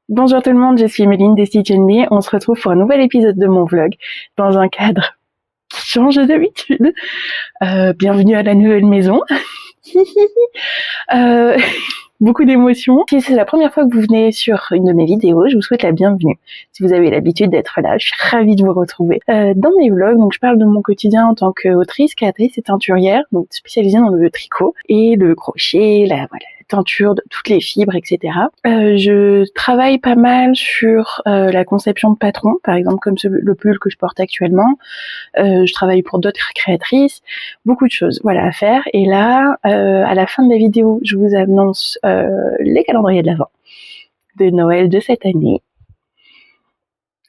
Bonjour tout le monde, je suis Emeline de Stitch and Me. On se retrouve pour un nouvel épisode de mon vlog dans un cadre qui change d'habitude. Bienvenue à la nouvelle maison. euh, Beaucoup d'émotions. Si c'est la première fois que vous venez sur une de mes vidéos, je vous souhaite la bienvenue. Si vous avez l'habitude d'être là, je suis ravie de vous retrouver. Dans mes vlogs, donc je parle de mon quotidien en tant qu'autrice, créatrice et teinturière, donc spécialisée dans le tricot et le crochet, la teinture de toutes les fibres, etc. Je travaille pas mal sur la conception de patrons, par exemple comme le pull que je porte actuellement. Je travaille pour d'autres créatrices, beaucoup de choses voilà à faire. Et là, à la fin de la vidéo, je vous annonce les calendriers de l'Avent de Noël de cette année.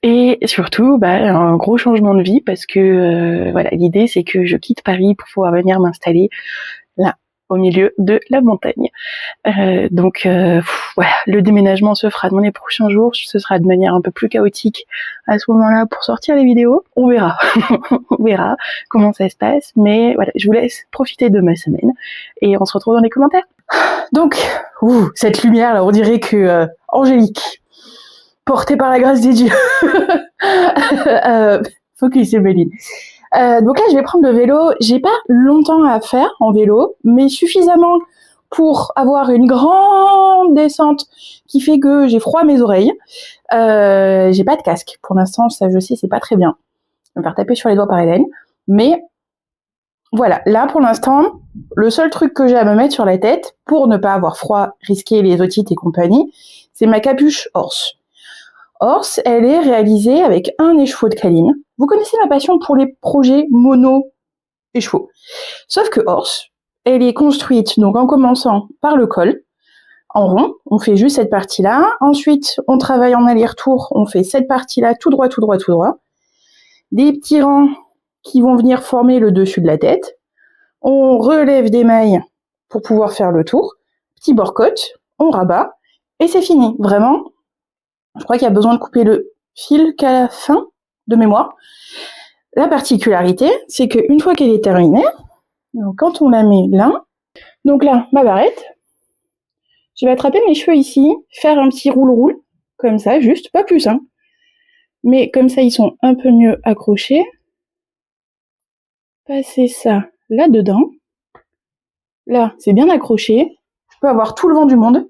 Et surtout, un gros changement de vie parce que voilà, l'idée c'est que je quitte Paris pour pouvoir venir m'installer là, au milieu de la montagne. Voilà, le déménagement se fera dans les prochains jours. Ce sera de manière un peu plus chaotique à ce moment-là pour sortir les vidéos. On verra. On verra comment ça se passe. Mais voilà, je vous laisse profiter de ma semaine et on se retrouve dans les commentaires. Donc, cette lumière là, on dirait que angélique, portée par la grâce des dieux. Focus, Emeline. Donc là, je vais prendre le vélo. J'ai pas longtemps à faire en vélo, mais suffisamment pour avoir une grande descente qui fait que j'ai froid à mes oreilles. J'ai pas de casque. Pour l'instant, ça je sais, c'est pas très bien. Je vais me faire taper sur les doigts par Hélène. Mais voilà, là pour l'instant, le seul truc que j'ai à me mettre sur la tête pour ne pas avoir froid, risquer les otites et compagnie, c'est ma capuche Horse. Horse, elle est réalisée avec un écheveau de Caline. Vous connaissez ma passion pour les projets mono écheveau. Sauf que Horse, elle est construite donc en commençant par le col, en rond, on fait juste cette partie-là. Ensuite, on travaille en aller-retour, on fait cette partie-là tout droit, tout droit, tout droit. Des petits rangs qui vont venir former le dessus de la tête. On relève des mailles pour pouvoir faire le tour. Petit bord-côte, on rabat, et c'est fini. Vraiment, je crois qu'il y a besoin de couper le fil qu'à la fin, de mémoire. La particularité, c'est qu'une fois qu'elle est terminée, donc quand on la met là, donc là, ma barrette, je vais attraper mes cheveux ici, faire un petit roule-roule, comme ça, juste, pas plus, hein. Mais comme ça, ils sont un peu mieux accrochés. Passer ça là-dedans. Là, c'est bien accroché. Je peux avoir tout le vent du monde.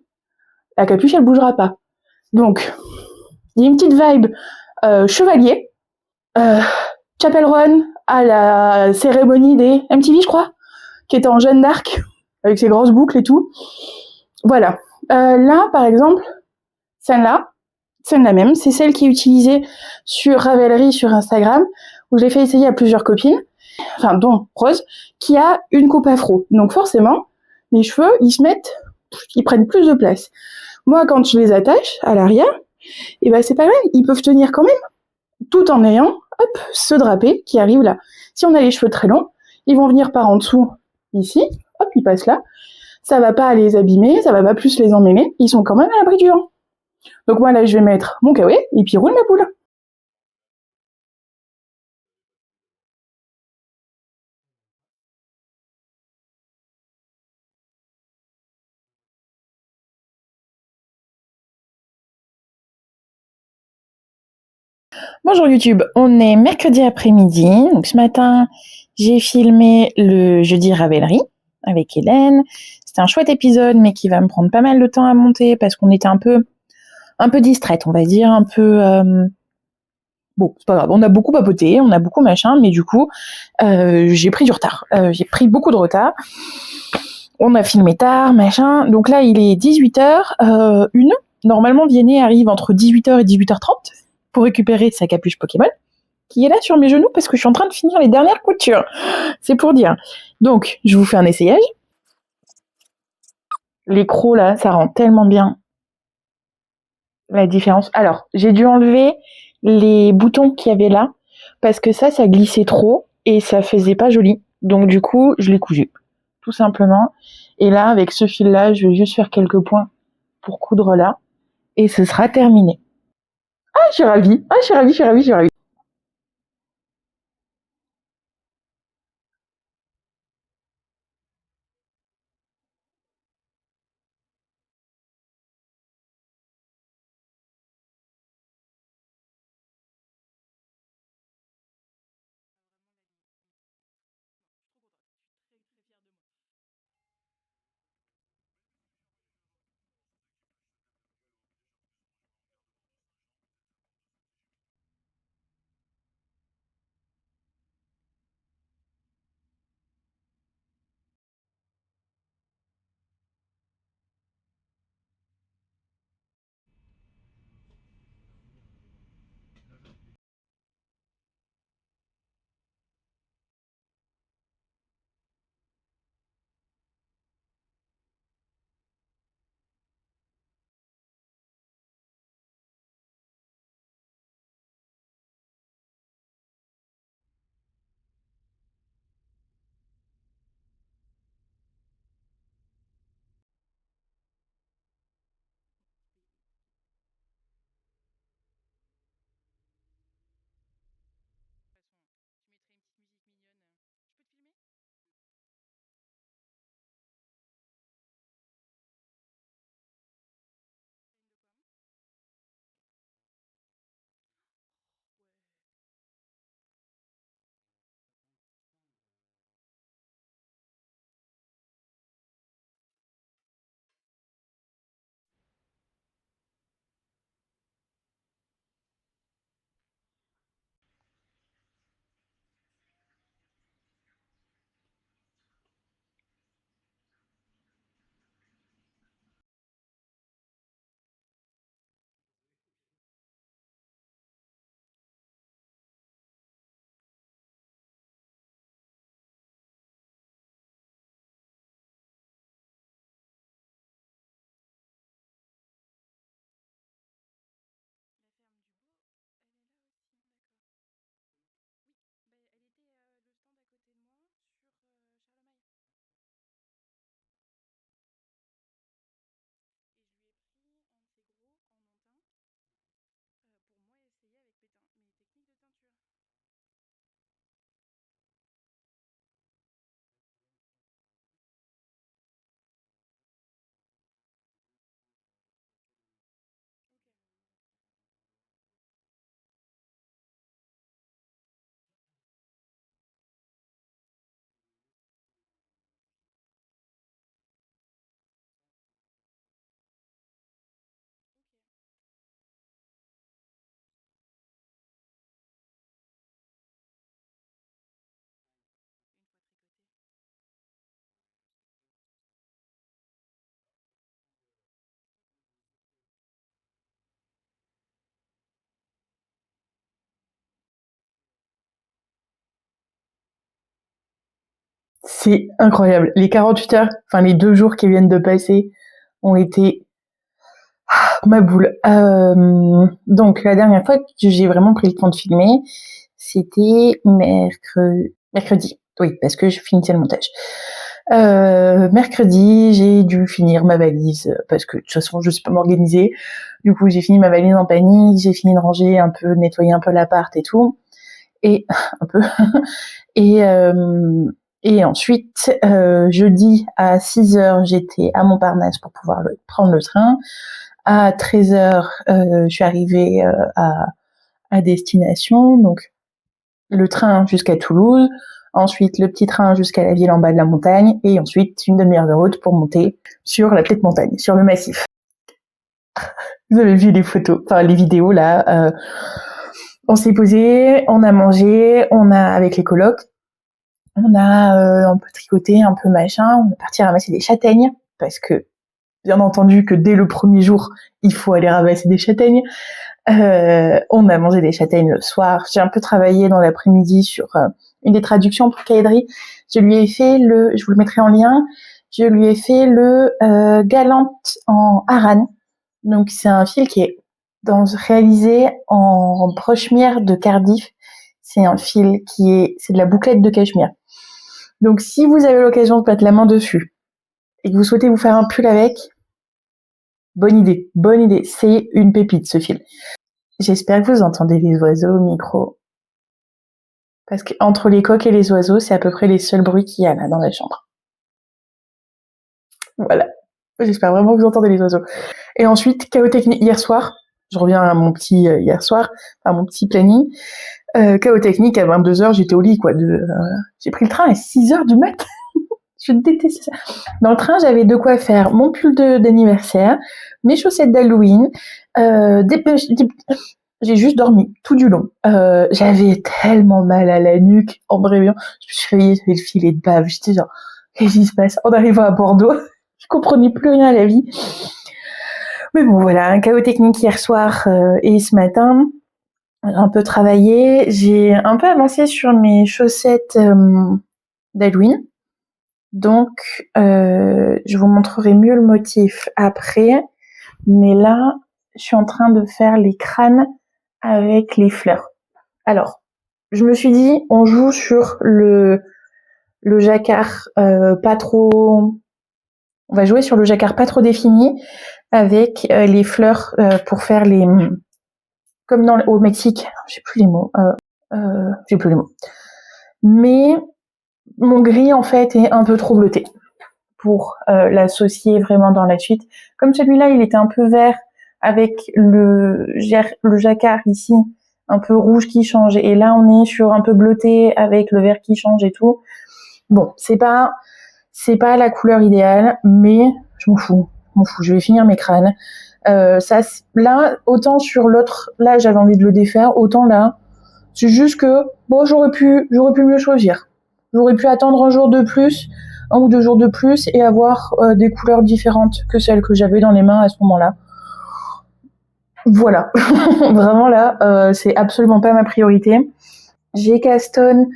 La capuche, elle bougera pas. Donc, il y a une petite vibe chevalier. Chapel Run à la cérémonie des MTV, je crois, qui était en Jeanne d'Arc, avec ses grosses boucles et tout. Voilà. Là, par exemple, celle-là, c'est la même. C'est celle qui est utilisée sur Ravelry sur Instagram, où je l'ai fait essayer à plusieurs copines, enfin, dont Rose, qui a une coupe afro. Donc forcément, mes cheveux, ils prennent plus de place. Moi, quand je les attache à l'arrière, et ben c'est pareil, ils peuvent tenir quand même, tout en ayant, hop, ce drapé qui arrive là. Si on a les cheveux très longs, ils vont venir par en dessous, ici, hop, ils passent là. Ça va pas les abîmer, ça va pas plus les emmêler, ils sont quand même à l'abri du vent. Donc moi là, je vais mettre mon kawaii et puis roule ma poule. Bonjour YouTube, on est mercredi après-midi. Donc ce matin, j'ai filmé le jeudi Ravelry avec Hélène. C'était un chouette épisode, mais qui va me prendre pas mal de temps à monter parce qu'on était un peu distraite, on va dire, un peu. Bon, c'est pas grave. On a beaucoup papoté, on a beaucoup machin, mais du coup, j'ai pris du retard. J'ai pris beaucoup de retard. On a filmé tard, machin. Donc là, il est 18h, une. Normalement, Vianney arrive entre 18h et 18h30 pour récupérer sa capuche Pokémon, qui est là sur mes genoux parce que je suis en train de finir les dernières coutures. C'est pour dire. Donc, je vous fais un essayage. Les crocs, là, ça rend tellement bien la différence. Alors, j'ai dû enlever les boutons qu'il y avait là parce que ça glissait trop et ça faisait pas joli. Donc, du coup, je l'ai cousu, tout simplement. Et là, avec ce fil-là, je vais juste faire quelques points pour coudre là et ce sera terminé. Ah, je suis ravie. Ah, je suis ravie, je suis ravie, je suis ravie. C'est incroyable. Les 48 heures, enfin les 2 jours qui viennent de passer ont été ma boule. Donc la dernière fois que j'ai vraiment pris le temps de filmer, c'était mercredi. Oui, parce que je finissais le montage. Mercredi, j'ai dû finir ma valise parce que de toute façon, je sais pas m'organiser. Du coup, j'ai fini ma valise en panique, j'ai fini de ranger un peu, de nettoyer un peu l'appart et tout. Et un peu. Et, et ensuite, jeudi à 6h, j'étais à Montparnasse pour pouvoir prendre le train. À 13h, je suis arrivée à destination, donc le train jusqu'à Toulouse, ensuite le petit train jusqu'à la ville en bas de la montagne, et ensuite une demi-heure de route pour monter sur la petite montagne, sur le massif. Vous avez vu les photos, enfin les vidéos là. On s'est posé, on a mangé, avec les colocs, on a un peu tricoté, un peu machin, on est parti ramasser des châtaignes, parce que bien entendu que dès le premier jour, il faut aller ramasser des châtaignes. On a mangé des châtaignes le soir. J'ai un peu travaillé dans l'après-midi sur une des traductions pour Kaedri. Je lui ai fait je vous le mettrai en lien, je lui ai fait le Galante en Aran. Donc c'est un fil qui est réalisé en brochemire de Cardiff. C'est un fil c'est de la bouclette de cachemire. Donc si vous avez l'occasion de mettre la main dessus et que vous souhaitez vous faire un pull avec, bonne idée. C'est une pépite ce fil. J'espère que vous entendez les oiseaux au micro. Parce qu'entre les coqs et les oiseaux, c'est à peu près les seuls bruits qu'il y a là dans la chambre. Voilà. J'espère vraiment que vous entendez les oiseaux. Et ensuite, chaos technique hier soir. Je reviens à mon petit hier soir, à mon petit planning. Chaos technique, à 22h, j'étais au lit, quoi. J'ai pris le train à 6h du mat'. Je déteste ça. Dans le train, j'avais de quoi faire mon pull d'anniversaire, mes chaussettes d'Halloween, j'ai juste dormi tout du long. J'avais tellement mal à la nuque en me réveillant. Je me suis réveillée, j'avais le filet de bave. J'étais genre, qu'est-ce qui se passe? En arrivant à Bordeaux, je comprenais plus rien à la vie. Mais bon, voilà, un chaos technique hier soir et ce matin. J'ai un peu travaillé. J'ai un peu avancé sur mes chaussettes d'Halloween. Donc, je vous montrerai mieux le motif après. Mais là, je suis en train de faire les crânes avec les fleurs. Alors, je me suis dit, on joue sur le jacquard pas trop... On va jouer sur le jacquard pas trop défini avec les fleurs pour faire les... Comme au Mexique, j'ai plus les mots. Mais mon gris, en fait, est un peu trop bleuté pour l'associer vraiment dans la suite. Comme celui-là, il était un peu vert avec le jacquard ici, un peu rouge qui change. Et là, on est sur un peu bleuté avec le vert qui change et tout. Bon, c'est pas la couleur idéale, mais je m'en fous. Je vais finir mes crânes. Là, autant sur l'autre, là, j'avais envie de le défaire, autant là, c'est juste que, bon, j'aurais pu mieux choisir. J'aurais pu attendre un jour de plus, 1 ou 2 jours de plus, et avoir des couleurs différentes que celles que j'avais dans les mains à ce moment-là. Voilà. Vraiment là, c'est absolument pas ma priorité. J'ai Caston,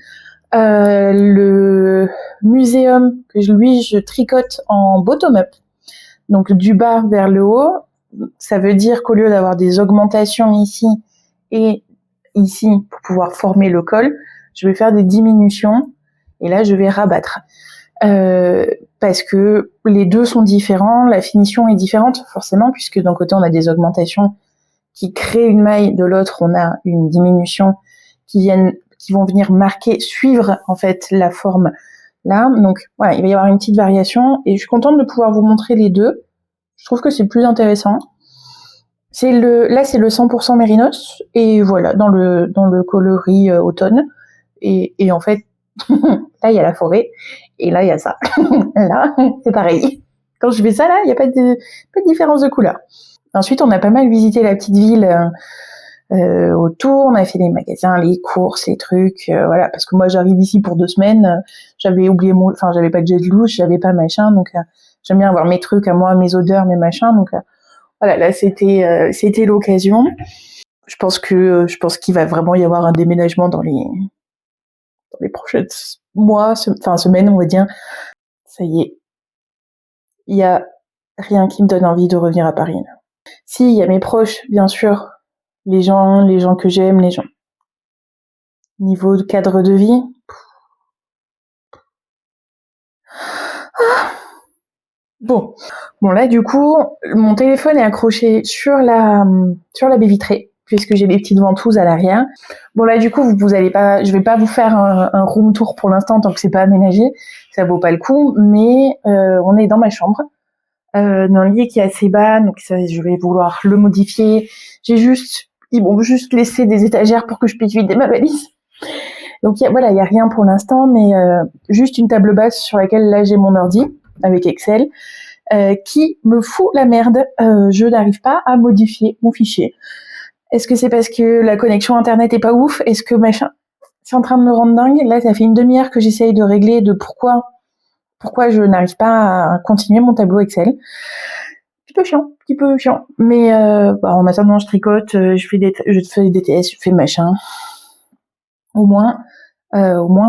le muséum que je tricote en bottom-up. Donc du bas vers le haut. Ça veut dire qu'au lieu d'avoir des augmentations ici et ici pour pouvoir former le col, je vais faire des diminutions et là je vais rabattre. Parce que les deux sont différents, la finition est différente forcément, puisque d'un côté on a des augmentations qui créent une maille, de l'autre on a une diminution qui vont venir suivre en fait la forme là. Donc voilà, il va y avoir une petite variation et je suis contente de pouvoir vous montrer les deux. Je trouve que c'est plus intéressant. Là c'est le 100% mérinos et voilà dans le coloris automne et en fait là il y a la forêt et là il y a ça. Là c'est pareil. Quand je fais ça là il n'y a pas de différence de couleur. Ensuite on a pas mal visité la petite ville autour, on a fait les magasins, les courses, les trucs, voilà, parce que moi j'arrive ici pour 2 semaines, j'avais oublié j'avais pas de jet louche, j'avais pas machin, donc j'aime bien avoir mes trucs à moi, mes odeurs, mes machins, donc voilà, là c'était l'occasion. Je pense qu'il va vraiment y avoir un déménagement dans dans les prochains mois, semaines, on va dire. Ça y est, il y a rien qui me donne envie de revenir à Paris. Si, il y a mes proches, bien sûr, les gens que j'aime, les gens. Niveau de cadre de vie, bon, là du coup, mon téléphone est accroché sur la baie vitrée puisque j'ai des petites ventouses à l'arrière. Bon là du coup, vous allez pas, je vais pas vous faire un room tour pour l'instant tant que c'est pas aménagé, ça vaut pas le coup. Mais on est dans ma chambre, dans un lit qui est assez bas, donc ça, je vais vouloir le modifier. Ils vont juste laisser des étagères pour que je puisse vider ma valise. Donc il y a rien pour l'instant, mais juste une table basse sur laquelle là j'ai mon ordi avec Excel. Qui me fout la merde. Je n'arrive pas à modifier mon fichier. Est-ce que c'est parce que la connexion internet est pas ouf? Est-ce que machin? C'est en train de me rendre dingue. Là, ça fait une demi-heure que j'essaye de régler de pourquoi je n'arrive pas à continuer mon tableau Excel. Petit peu chiant. Mais en attendant, je tricote, je fais des tests, je fais machin. Au moins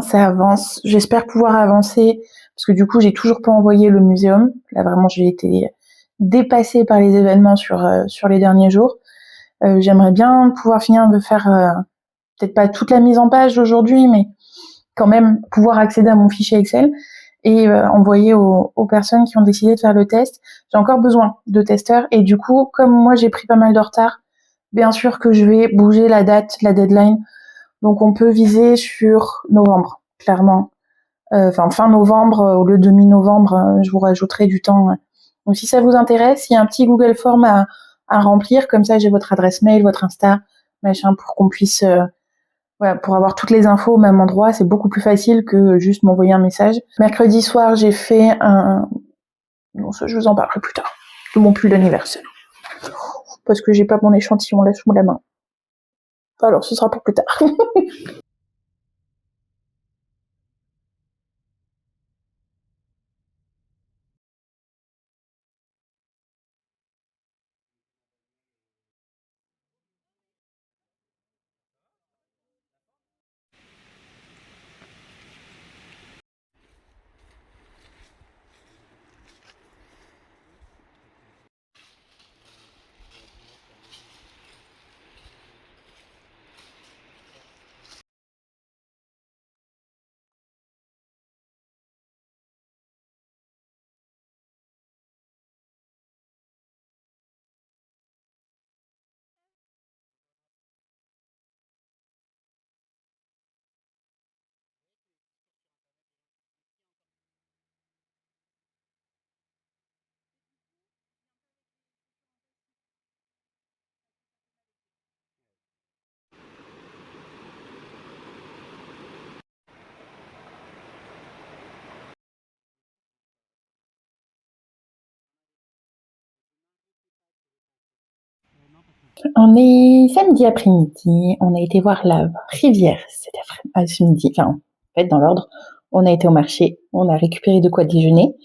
ça avance. J'espère pouvoir avancer parce que du coup, j'ai toujours pas envoyé le muséum. Là, vraiment, j'ai été dépassée par les événements sur les derniers jours. J'aimerais bien pouvoir finir de faire peut-être pas toute la mise en page aujourd'hui, mais quand même pouvoir accéder à mon fichier Excel et envoyer aux personnes qui ont décidé de faire le test. J'ai encore besoin de testeurs et du coup, comme moi j'ai pris pas mal de retard, bien sûr que je vais bouger la date, la deadline. Donc on peut viser sur novembre, clairement. Fin novembre, au lieu de mi-novembre, je vous rajouterai du temps. Donc si ça vous intéresse, il y a un petit Google Form à remplir, comme ça j'ai votre adresse mail, votre Insta, machin, pour qu'on puisse, pour avoir toutes les infos au même endroit. C'est beaucoup plus facile que juste m'envoyer un message. Mercredi soir, j'ai fait non, ça je vous en parlerai plus tard, de mon pull d'anniversaire. Parce que j'ai pas mon échantillon là sous la main. Alors ce sera pour plus tard. On est samedi après-midi, on a été voir la rivière ce midi, en fait dans l'ordre. On a été au marché, on a récupéré de quoi déjeuner,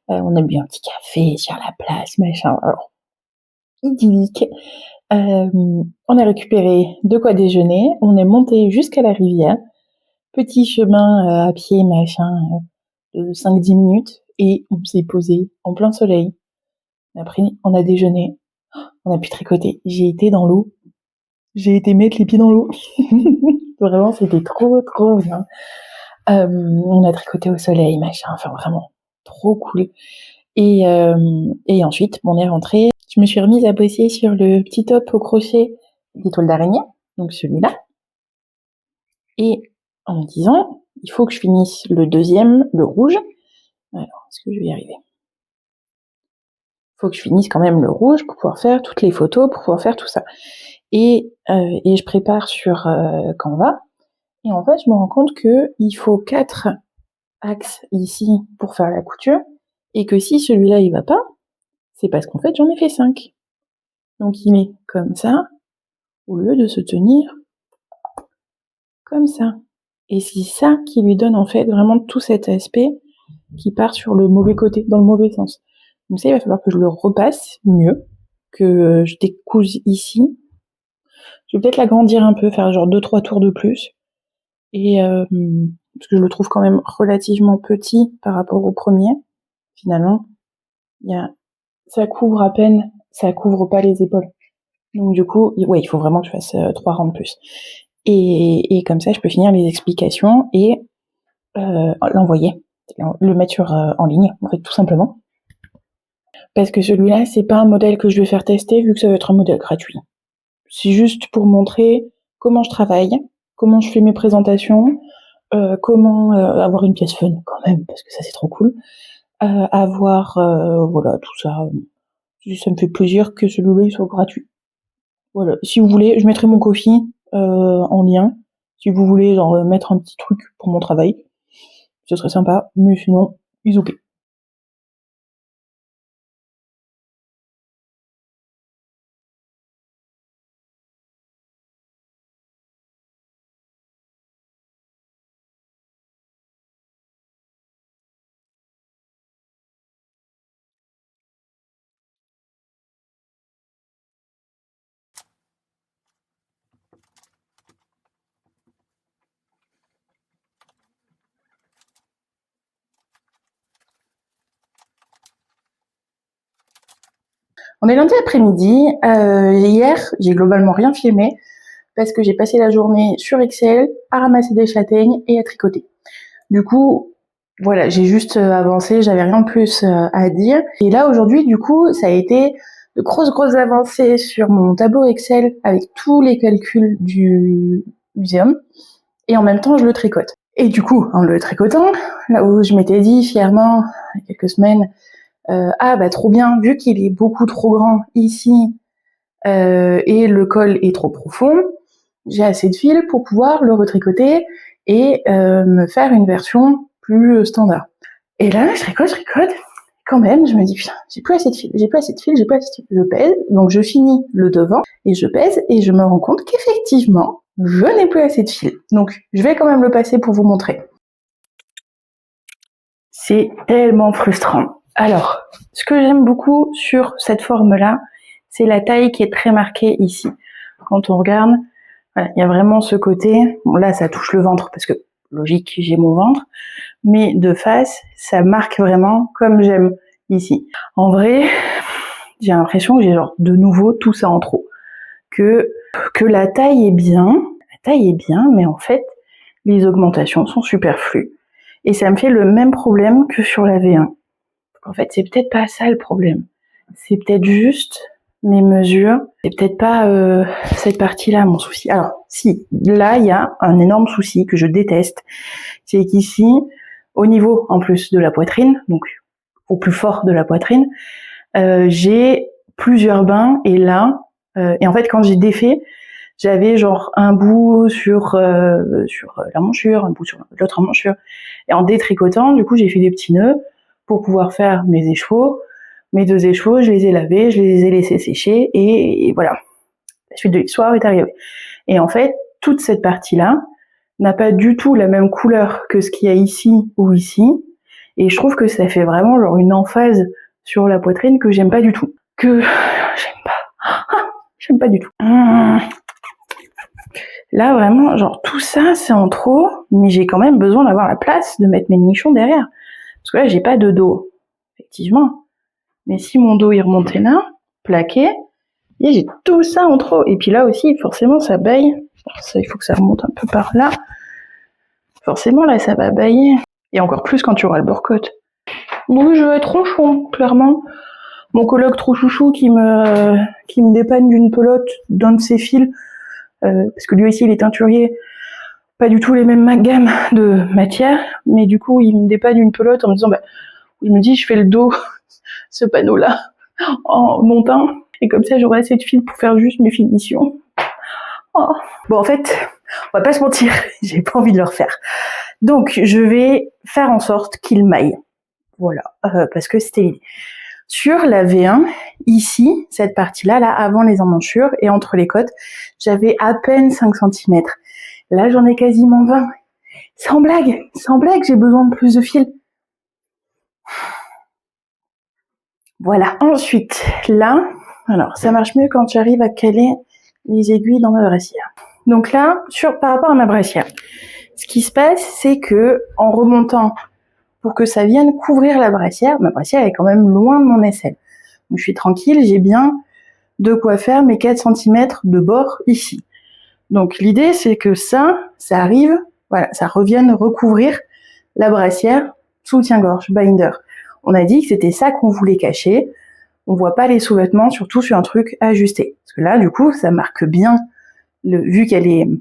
on a bu un petit café sur la place, machin, alors, idyllique. On a récupéré de quoi déjeuner, on est monté jusqu'à la rivière, petit chemin à pied, machin, de 5-10 minutes, et on s'est posé en plein soleil. Après, on a déjeuné, on a pu tricoter. J'ai été dans l'eau. J'ai été mettre les pieds dans l'eau. Vraiment, c'était trop bien. On a tricoté au soleil, machin, enfin vraiment trop cool. Et ensuite, on est rentré. Je me suis remise à bosser sur le petit top au crochet des toiles d'araignée, donc celui-là. Et en me disant, il faut que je finisse le deuxième, le rouge. Alors, est-ce que je vais y arriver? Il faut que je finisse quand même le rouge pour pouvoir faire toutes les photos, pour pouvoir faire tout ça. Et je prépare sur Canva. Et en fait, je me rends compte qu'il faut 4 axes ici pour faire la couture, et que si celui-là il va pas, c'est parce qu'en fait j'en ai fait 5. Donc il met comme ça, au lieu de se tenir comme ça. Et c'est ça qui lui donne en fait vraiment tout cet aspect qui part sur le mauvais côté, dans le mauvais sens. Donc ça, il va falloir que je le repasse mieux, que je découse ici. Je vais peut-être l'agrandir un peu, faire genre 2-3 tours de plus. Et parce que je le trouve quand même relativement petit par rapport au premier. Finalement, ça couvre à peine, ça couvre pas les épaules. Donc du coup, ouais, il faut vraiment que je fasse 3 rangs de plus. Et comme ça, je peux finir les explications et l'envoyer, le mettre en ligne, en fait, tout simplement. Parce que celui-là, c'est pas un modèle que je vais faire tester vu que ça va être un modèle gratuit. C'est juste pour montrer comment je travaille, comment je fais mes présentations, comment avoir une pièce fun quand même, parce que ça c'est trop cool. Voilà, tout ça. Ça me fait plaisir que celui-là il soit gratuit. Voilà. Si vous voulez, je mettrai mon Ko-fi en lien. Si vous voulez genre mettre un petit truc pour mon travail, ce serait sympa. Mais sinon, is ok. On est lundi après-midi. Hier, j'ai globalement rien filmé parce que j'ai passé la journée sur Excel à ramasser des châtaignes et à tricoter. Du coup, voilà, j'ai juste avancé, j'avais rien de plus à dire. Et là, aujourd'hui, du coup, ça a été de grosses avancées sur mon tableau Excel avec tous les calculs du muséum. Et en même temps, je le tricote. Et du coup, en le tricotant, là où je m'étais dit fièrement, il y a quelques semaines, ah bah trop bien, vu qu'il est beaucoup trop grand ici et le col est trop profond, j'ai assez de fil pour pouvoir le retricoter et me faire une version plus standard. Et là, je tricote, quand même, je me dis putain, j'ai plus assez de fil. Je pèse, donc je finis le devant et je pèse et je me rends compte qu'effectivement, je n'ai plus assez de fil. Donc, je vais quand même le passer pour vous montrer. C'est tellement frustrant. Alors, ce que j'aime beaucoup sur cette forme-là, c'est la taille qui est très marquée ici. Quand on regarde, voilà, il y a vraiment ce côté, bon là ça touche le ventre parce que logique j'ai mon ventre, mais de face ça marque vraiment comme j'aime ici. En vrai, j'ai l'impression que j'ai genre de nouveau tout ça en trop. Que la taille est bien, mais en fait les augmentations sont superflues. Et ça me fait le même problème que sur la V1. En fait, c'est peut-être pas ça le problème. C'est peut-être juste mes mesures. C'est peut-être pas cette partie-là mon souci. Alors, si, là, il y a un énorme souci que je déteste. C'est qu'ici, au niveau, en plus de la poitrine, donc au plus fort de la poitrine, j'ai plusieurs bains. Et là, et en fait, quand j'ai défait, j'avais genre un bout sur la manchure, un bout sur l'autre manchure. Et en détricotant, du coup, j'ai fait des petits nœuds pour pouvoir faire mes écheveaux. Mes 2 écheveaux, je les ai lavés, je les ai laissés sécher et voilà. La suite de l'histoire est arrivée. Et en fait, toute cette partie-là n'a pas du tout la même couleur que ce qu'il y a ici ou ici. Et je trouve que ça fait vraiment genre une emphase sur la poitrine que j'aime pas du tout. J'aime pas du tout. Là, vraiment, genre, tout ça, c'est en trop, mais j'ai quand même besoin d'avoir la place de mettre mes nichons derrière. Parce que là, j'ai pas de dos, effectivement. Mais si mon dos, il remontait là, plaqué, et j'ai tout ça en trop. Et puis là aussi, forcément, ça baille. Ça, il faut que ça remonte un peu par là. Forcément, là, ça va bailler. Et encore plus quand tu auras le bord-côte. Oui, je vais être ronchon, clairement. Mon coloc trop chouchou qui me dépanne d'une pelote d'un de ses fils, parce que lui aussi, il est teinturier. Pas du tout les mêmes gammes de matière, mais du coup, il me dépanne une pelote en me disant, il me dit, je fais le dos, ce panneau-là, en montant, et comme ça, j'aurai assez de fil pour faire juste mes finitions. Oh. Bon, en fait, on va pas se mentir, j'ai pas envie de le refaire. Donc, je vais faire en sorte qu'il maille. Voilà, parce que c'était l'idée. Sur la V1, ici, cette partie-là, là, avant les emmanchures et entre les côtes, j'avais à peine 5 cm. Là, j'en ai quasiment 20. Sans blague, j'ai besoin de plus de fil. Voilà. Ensuite, là, alors, ça marche mieux quand j'arrive à caler les aiguilles dans ma brassière. Donc là, par rapport à ma brassière, ce qui se passe, c'est que en remontant pour que ça vienne couvrir la brassière, ma brassière est quand même loin de mon aisselle. Donc je suis tranquille, j'ai bien de quoi faire mes 4 cm de bord ici. Donc l'idée, c'est que ça arrive, voilà, ça revienne recouvrir la brassière soutien-gorge, binder. On a dit que c'était ça qu'on voulait cacher. On voit pas les sous-vêtements, surtout sur un truc ajusté. Parce que là, du coup, ça marque bien, vu qu'il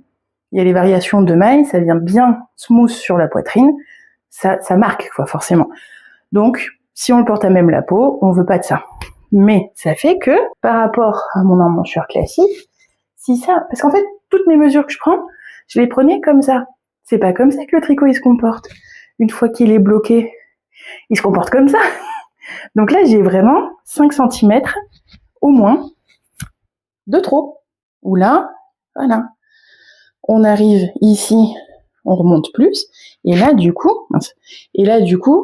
y a les variations de mailles, ça vient bien smooth sur la poitrine. Ça marque, quoi, forcément. Donc, si on le porte à même la peau, on veut pas de ça. Mais ça fait que, par rapport à mon emmanchure classique, si ça, parce qu'en fait, toutes mes mesures que je prends, je les prenais comme ça. C'est pas comme ça que le tricot, il se comporte. Une fois qu'il est bloqué, il se comporte comme ça. Donc là, j'ai vraiment 5 cm au moins de trop. Ou là, voilà. On arrive ici, on remonte plus, et là, du coup,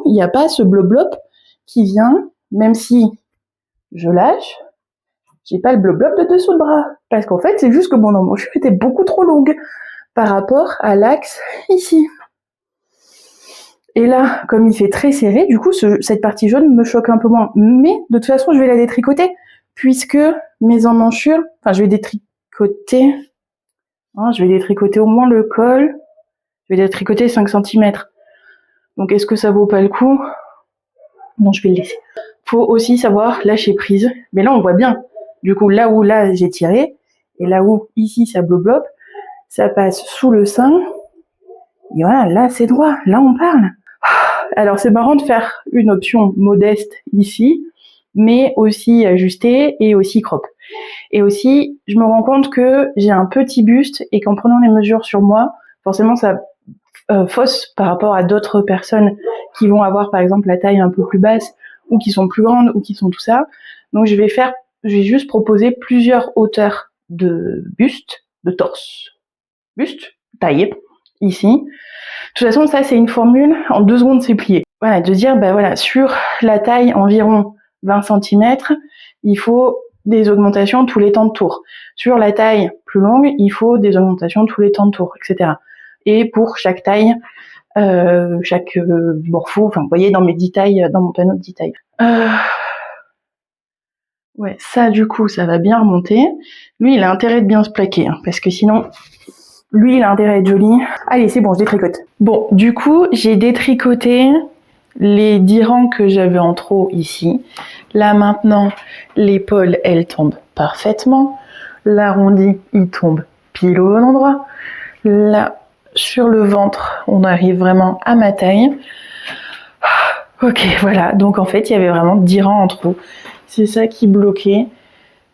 il n'y a pas ce blob-blob qui vient, même si je lâche, j'ai pas le blob-blob de dessous le bras. Parce qu'en fait, c'est juste que mon emmanchure était beaucoup trop longue par rapport à l'axe ici. Et là, comme il fait très serré, du coup, cette partie jaune me choque un peu moins. Mais, de toute façon, je vais la détricoter, puisque mes emmanchures, enfin, je vais détricoter au moins le col, je vais détricoter 5 cm. Donc, est-ce que ça vaut pas le coup? Non, je vais le laisser. Faut aussi savoir lâcher prise. Mais là, on voit bien. Du coup, là, j'ai tiré, et là où, ici, ça blob-blob, ça passe sous le sein. Et voilà, là, c'est droit. Là, on parle. Alors, c'est marrant de faire une option modeste ici, mais aussi ajustée et aussi crop. Et aussi, je me rends compte que j'ai un petit buste et qu'en prenant les mesures sur moi, forcément, ça fausse par rapport à d'autres personnes qui vont avoir, par exemple, la taille un peu plus basse ou qui sont plus grandes ou qui sont tout ça. Donc, je vais juste proposer plusieurs hauteurs de buste, de torse. Buste, taille, ici. De toute façon, ça, c'est une formule, en 2 secondes, c'est plié. Voilà, de dire, sur la taille environ 20 cm, il faut des augmentations tous les temps de tour. Sur la taille plus longue, il faut des augmentations tous les temps de tour, etc. Et pour chaque taille, chaque morpho, enfin, vous voyez, dans mes 10 tailles, dans mon panneau de 10 tailles. Ouais, ça, du coup, ça va bien remonter. Lui, il a intérêt de bien se plaquer, hein, parce que sinon... Lui, il a intérêt à être joli. Allez, c'est bon, je détricote. Bon, du coup, j'ai détricoté les 10 rangs que j'avais en trop ici. Là, maintenant, l'épaule, elle tombe parfaitement. L'arrondi, il tombe pile au bon endroit. Là, sur le ventre, on arrive vraiment à ma taille. Ok, voilà. Donc, en fait, il y avait vraiment 10 rangs en trop. C'est ça qui bloquait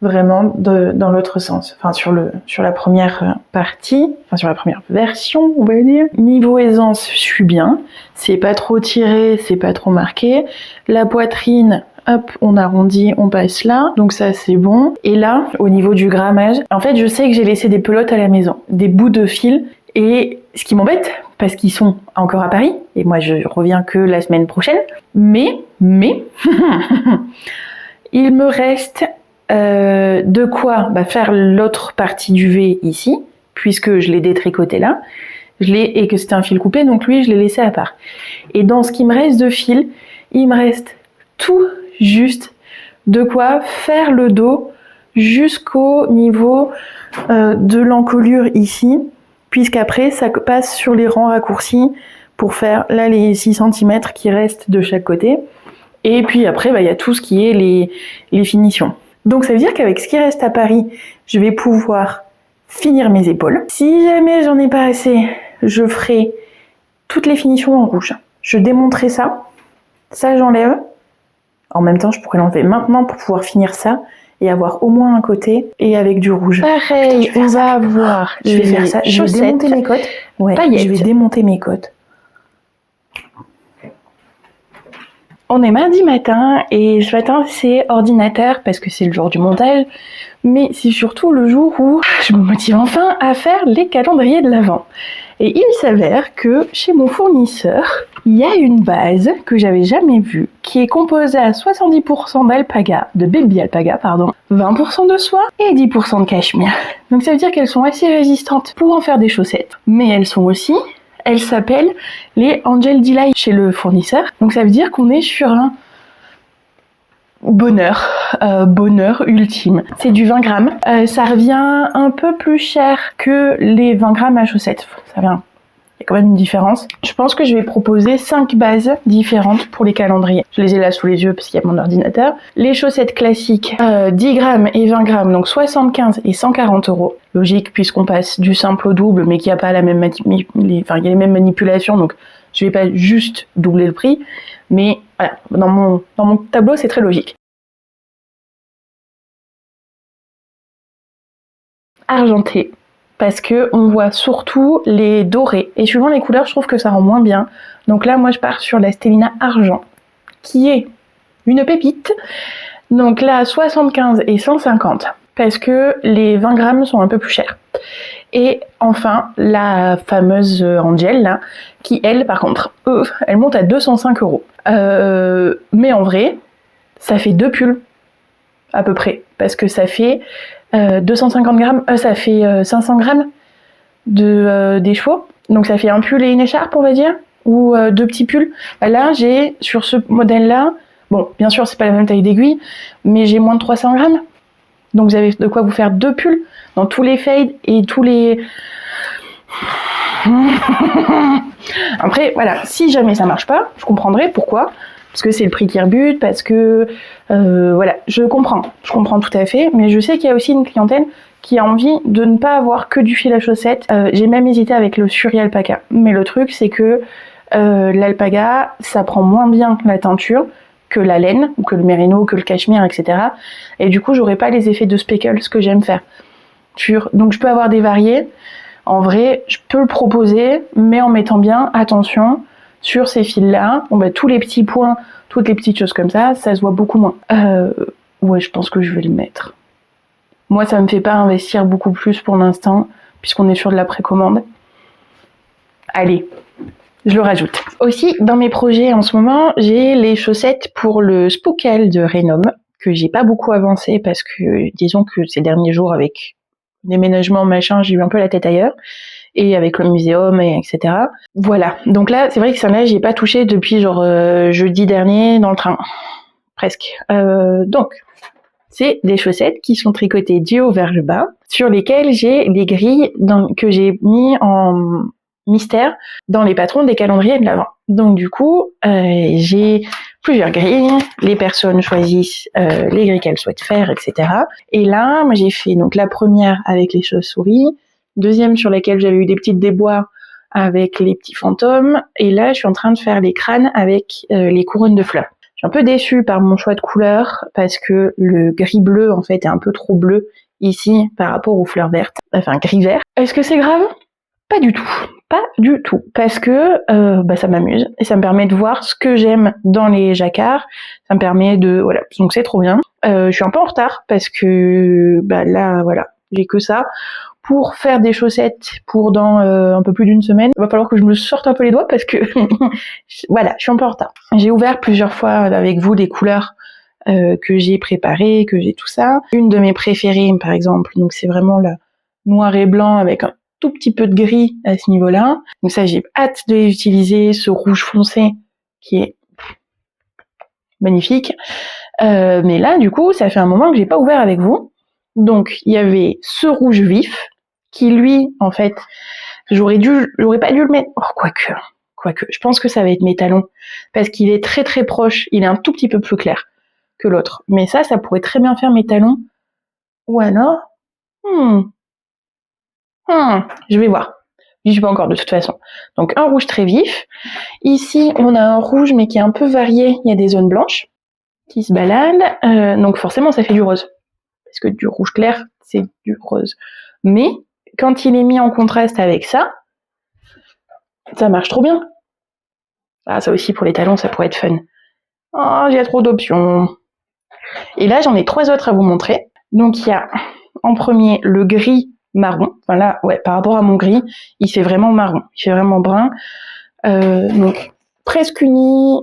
vraiment dans l'autre sens, enfin sur la première partie, enfin sur la première version, on va dire. Niveau aisance, je suis bien, c'est pas trop tiré, c'est pas trop marqué. La poitrine, hop, on arrondit, on passe là, donc ça c'est bon. Et là, au niveau du grammage, en fait je sais que j'ai laissé des pelotes à la maison, des bouts de fil, et ce qui m'embête, parce qu'ils sont encore à Paris, et moi je reviens que la semaine prochaine, mais, il me reste de quoi faire l'autre partie du V ici, puisque je l'ai détricoté là, et que c'était un fil coupé, donc lui je l'ai laissé à part. Et dans ce qui me reste de fil, il me reste tout juste de quoi faire le dos jusqu'au niveau de l'encolure ici, puisqu'après ça passe sur les rangs raccourcis pour faire là les 6 cm qui restent de chaque côté. Et puis après, il y a tout ce qui est les finitions. Donc ça veut dire qu'avec ce qui reste à Paris, je vais pouvoir finir mes épaules. Si jamais j'en ai pas assez, je ferai toutes les finitions en rouge. Je démonterai ça j'enlève. En même temps, je pourrais l'enlever maintenant pour pouvoir finir ça et avoir au moins un côté et avec du rouge. Pareil, on va avoir je vais faire ça, je vais démonter mes côtes. Ouais, je vais démonter mes côtes. On est mardi matin et ce matin c'est ordinateur parce que c'est le jour du montage, mais c'est surtout le jour où je me motive enfin à faire les calendriers de l'Avent. Et il s'avère que chez mon fournisseur, il y a une base que j'avais jamais vue qui est composée à 70% d'alpaga, de baby alpaga, 20% de soie et 10% de cachemire. Donc ça veut dire qu'elles sont assez résistantes pour en faire des chaussettes, mais elles sont aussi Elles s'appellent les Angel Delight chez le fournisseur. Donc ça veut dire qu'on est sur un bonheur ultime. C'est du 20 grammes. Ça revient un peu plus cher que les 20 grammes à chaussettes. Ça vient. Il y a quand même une différence. Je pense que je vais proposer 5 bases différentes pour les calendriers. Je les ai là sous les yeux parce qu'il y a mon ordinateur. Les chaussettes classiques, 10 grammes et 20 grammes, donc 75 et 140 euros. Logique puisqu'on passe du simple au double, mais qu'il n'y a pas la même il y a les mêmes manipulations, donc je vais pas juste doubler le prix. Mais voilà, dans mon tableau, c'est très logique. Argenté. Parce que on voit surtout les dorés. Et suivant les couleurs, je trouve que ça rend moins bien. Donc là, moi, je pars sur la Stellina Argent, qui est une pépite. Donc là, 75 et 150, parce que les 20 grammes sont un peu plus chers. Et enfin, la fameuse Angel, là, qui, elle, par contre, elle monte à 205 euros. Mais en vrai, ça fait 2 pulls, à peu près. Parce que ça fait 250 grammes, ça fait 500 grammes des chevaux. Donc ça fait un pull et une écharpe, on va dire, ou 2 petits pulls. Là, j'ai, sur ce modèle-là, bon, bien sûr, c'est pas la même taille d'aiguille, mais j'ai moins de 300 grammes. Donc vous avez de quoi vous faire 2 pulls dans tous les fades et tous les... Après, voilà, si jamais ça marche pas, je comprendrai pourquoi. Parce que c'est le prix qui rebute, parce que... voilà, je comprends tout à fait, mais je sais qu'il y a aussi une clientèle qui a envie de ne pas avoir que du fil à chaussettes. J'ai même hésité avec le Suri Alpaca. Mais le truc, c'est que l'alpaga, ça prend moins bien la teinture que la laine, ou que le mérino, que le cachemire, etc. Et du coup, j'aurais pas les effets de speckle, ce que j'aime faire. Donc je peux avoir des variés. En vrai, je peux le proposer, mais en mettant bien attention sur ces fils-là. Bon, bah, tous les petits points, toutes les petites choses comme ça se voit beaucoup moins. Ouais, je pense que je vais le mettre. Moi, ça me fait pas investir beaucoup plus pour l'instant, puisqu'on est sur de la précommande. Allez, je le rajoute. Aussi, dans mes projets en ce moment, j'ai les chaussettes pour le Spookel de Renom, que j'ai pas beaucoup avancé parce que, disons que ces derniers jours, avec déménagement, machin, j'ai eu un peu la tête ailleurs. Et avec le muséum, etc. Voilà. Donc là, c'est vrai que ça là, j'y ai pas touché depuis genre jeudi dernier dans le train. Presque. Donc, c'est des chaussettes qui sont tricotées du haut vers le bas, sur lesquelles j'ai les grilles que j'ai mis en mystère dans les patrons des calendriers de l'Avent. Donc du coup, j'ai plusieurs grilles, les personnes choisissent les grilles qu'elles souhaitent faire, etc. Et là, moi j'ai fait donc la première avec les chauves-souris, deuxième sur laquelle j'avais eu des petites déboires avec les petits fantômes, et là je suis en train de faire les crânes avec les couronnes de fleurs. Je suis un peu déçue par mon choix de couleur, parce que le gris bleu en fait est un peu trop bleu ici par rapport aux fleurs vertes, enfin gris-vert. Est-ce que c'est grave ? Pas du tout. Pas du tout. Parce que ça m'amuse et ça me permet de voir ce que j'aime dans les jacquards. Ça me permet de... Voilà, donc c'est trop bien. Je suis un peu en retard parce que là, voilà, j'ai que ça. Pour faire des chaussettes pour dans un peu plus d'une semaine, il va falloir que je me sorte un peu les doigts parce que voilà, je suis un peu en retard. J'ai ouvert plusieurs fois avec vous des couleurs que j'ai préparées, que j'ai tout ça. Une de mes préférées, par exemple, donc c'est vraiment le noir et blanc avec un tout petit peu de gris à ce niveau-là. Donc ça, j'ai hâte de les utiliser. Ce rouge foncé qui est magnifique. Mais là, du coup, ça fait un moment que j'ai pas ouvert avec vous. Donc, il y avait ce rouge vif qui, lui, en fait, j'aurais pas dû le mettre. Oh, quoique, je pense que ça va être mes talons parce qu'il est très très proche. Il est un tout petit peu plus clair que l'autre. Mais ça pourrait très bien faire mes talons. Ou alors, je vais voir. Je sais pas encore de toute façon. Donc un rouge très vif. Ici, on a un rouge mais qui est un peu varié. Il y a des zones blanches qui se baladent. Donc forcément, ça fait du rose. Parce que du rouge clair, c'est du rose. Mais quand il est mis en contraste avec ça marche trop bien. Ah, ça aussi pour les talons, ça pourrait être fun. Oh, il y a trop d'options. Et là, j'en ai 3 autres à vous montrer. Donc il y a en premier le gris marron. Enfin là, ouais, par rapport à mon gris, il fait vraiment marron, il fait vraiment brun. Donc presque uni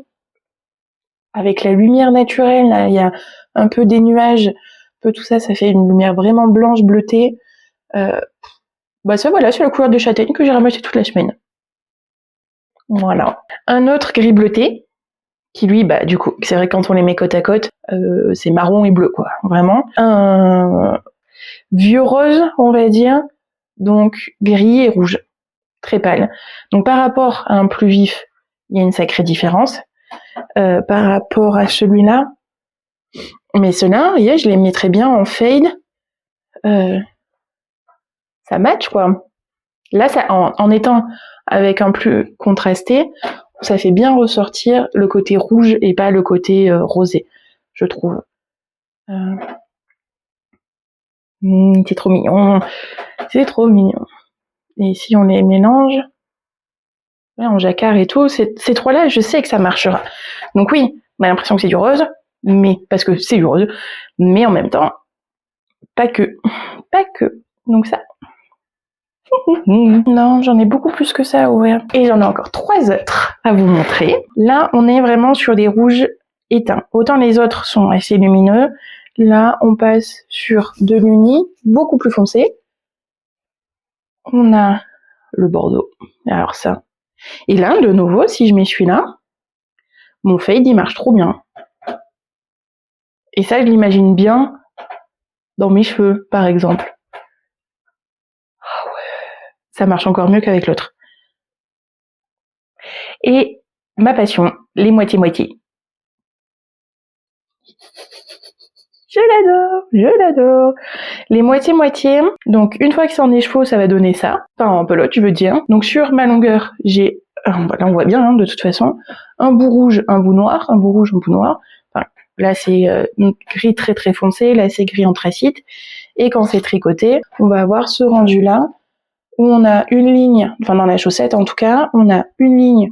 avec la lumière naturelle. Là, il y a un peu des nuages, un peu tout ça, ça fait une lumière vraiment blanche bleutée. Ça voilà, c'est la couleur de châtaigne que j'ai ramassée toute la semaine. Voilà. Un autre gris bleuté, qui lui, bah du coup, c'est vrai que quand on les met côte à côte, c'est marron et bleu, quoi, vraiment. Un vieux rose, on va dire, donc gris et rouge, très pâle. Donc par rapport à un plus vif, il y a une sacrée différence. Par rapport à celui-là, mais ceux-là, je les mettrais bien en fade. Ça match, quoi. Là, ça, en étant avec un plus contrasté, ça fait bien ressortir le côté rouge et pas le côté rosé, je trouve. C'est trop mignon. C'est trop mignon. Et si on les mélange, en jacquard et tout, ces trois-là, je sais que ça marchera. Donc oui, on a l'impression que c'est du rose, mais parce que c'est du rose, mais en même temps, pas que. Pas que. Donc ça. Non, j'en ai beaucoup plus que ça à ouvrir. Et j'en ai encore 3 autres à vous montrer. Là, on est vraiment sur des rouges éteints. Autant les autres sont assez lumineux. Là, on passe sur de l'uni, beaucoup plus foncé. On a le bordeaux. Alors ça. Et là, de nouveau, si je mets celui-là, mon fade, il marche trop bien. Et ça, je l'imagine bien dans mes cheveux, par exemple. Ah ouais. Ça marche encore mieux qu'avec l'autre. Et ma passion, les moitiés-moitiés. Je l'adore. Les moitiés-moitiés, donc une fois que c'est en écheveau, ça va donner ça. Enfin, en pelote, je veux dire. Donc sur ma longueur, j'ai, là on voit bien, de toute façon, un bout rouge, un bout noir, un bout rouge, un bout noir. Enfin, là c'est gris très très foncé, là c'est gris anthracite. Et quand c'est tricoté, on va avoir ce rendu-là, où on a une ligne, enfin dans la chaussette en tout cas, on a une ligne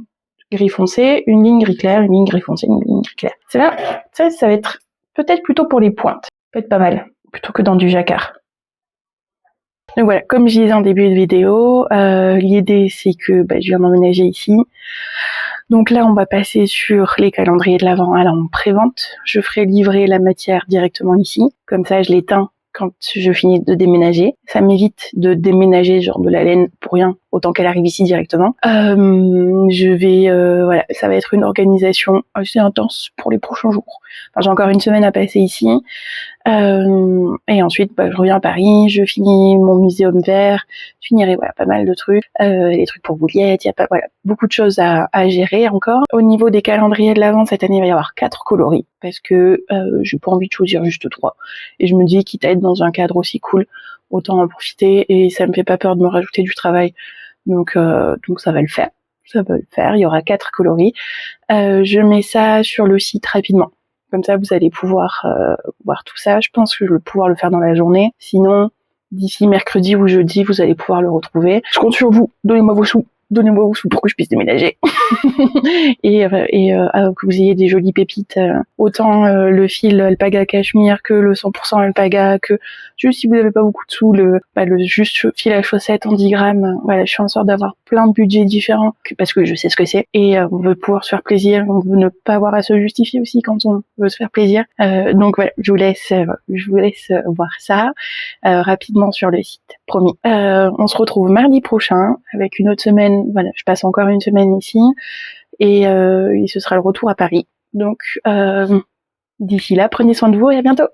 gris foncé, une ligne gris clair, une ligne gris foncé, une ligne gris clair. C'est là, ça va être peut-être plutôt pour les pointes. Peut être pas mal, plutôt que dans du jacquard. Donc voilà, comme je disais en début de vidéo, l'idée c'est que je viens d'emménager ici. Donc là, on va passer sur les calendriers de l'Avent en pré-vente. Je ferai livrer la matière directement ici. Comme ça, je l'éteins quand je finis de déménager. Ça m'évite de déménager genre de la laine pour rien, autant qu'elle arrive ici directement. Je vais, voilà, ça va être une organisation assez intense pour les prochains jours. Enfin, j'ai encore une semaine à passer ici. Et ensuite, je reviens à Paris, je finis mon muséum vert, je finirai pas mal de trucs, les trucs pour Bouliette, il y a beaucoup de choses à gérer encore. Au niveau des calendriers de l'Avent, cette année, il va y avoir 4 coloris, parce que j'ai pas envie de choisir juste 3. Et je me dis, quitte à être dans un cadre aussi cool, autant en profiter, et ça me fait pas peur de me rajouter du travail. Donc ça va le faire. Ça va le faire, il y aura 4 coloris. Je mets ça sur le site rapidement. Comme ça, vous allez pouvoir voir tout ça. Je pense que je vais pouvoir le faire dans la journée. Sinon, d'ici mercredi ou jeudi, vous allez pouvoir le retrouver. Je compte sur vous. Donnez-moi vos sous pour que je puisse déménager. et que vous ayez des jolies pépites. Autant le fil alpaga cachemire que le 100% alpaga, que juste si vous n'avez pas beaucoup de sous, le juste fil à chaussettes en 10 grammes. Voilà, je fais en sorte d'avoir plein de budgets différents parce que je sais ce que c'est. Et on veut pouvoir se faire plaisir. On veut ne pas avoir à se justifier aussi quand on veut se faire plaisir. Donc voilà, je vous laisse voir ça rapidement sur le site. Promis. On se retrouve mardi prochain avec une autre semaine. Voilà, je passe encore une semaine ici et ce sera le retour à Paris. Donc d'ici là, prenez soin de vous et à bientôt.